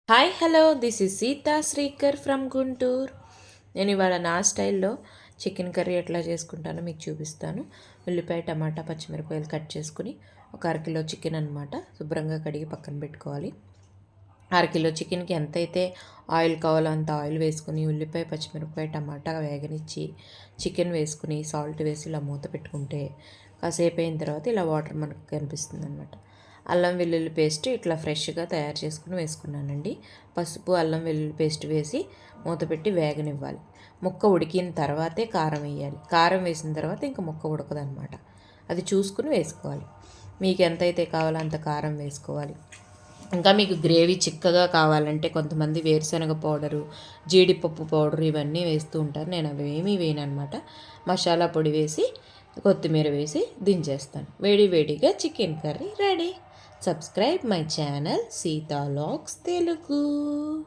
Hi hello this is Sita Srikar from Guntur. నేను ఇవాళ నా స్టైల్లో చికెన్ కర్రీ ఎట్లా చేసుకుంటానో మీకు చూపిస్తాను. ఉల్లిపాయ, టమాటా, పచ్చిమిరపకాయలు కట్ చేసుకుని ఒక అరకిలో చికెన్ అనమాట శుభ్రంగా కడిగి పక్కన పెట్టుకోవాలి. అరకిలో చికెన్కి ఎంతైతే ఆయిల్ కావాలో అంత ఆయిల్ వేసుకుని ఉల్లిపాయ, పచ్చిమిరపకాయ, టమాటా వేగనిచ్చి చికెన్ వేసుకుని సాల్ట్ వేసి ఇలా మూత పెట్టుకుంటే కాసేపు అయిన తర్వాత ఇలా వాటర్ మనకు కనిపిస్తుంది అనమాట. అల్లం వెల్లుల్లి పేస్ట్ ఇట్లా ఫ్రెష్గా తయారు చేసుకుని వేసుకున్నానండి. పసుపు, అల్లం వెల్లుల్లి పేస్ట్ వేసి మూత పెట్టి వేగనివ్వాలి. ముక్క ఉడికిన తర్వాతే కారం వేయాలి. కారం వేసిన తర్వాత ఇంకా ముక్క ఉడకదనమాట. అది చూసుకుని వేసుకోవాలి. మీకు ఎంతైతే కావాలో అంత కారం వేసుకోవాలి. ఇంకా మీకు గ్రేవీ చిక్కగా కావాలంటే కొంతమంది వేరుశనగ పౌడరు, జీడిపప్పు పౌడరు ఇవన్నీ వేస్తూ ఉంటారు. నేను అవి ఏమీ వేయను అనమాట. మసాలా పొడి వేసి కొత్తిమీర వేసి దించేస్తాను. వేడి వేడిగా chicken curry ready. Subscribe my channel Sita vlogs Telugu.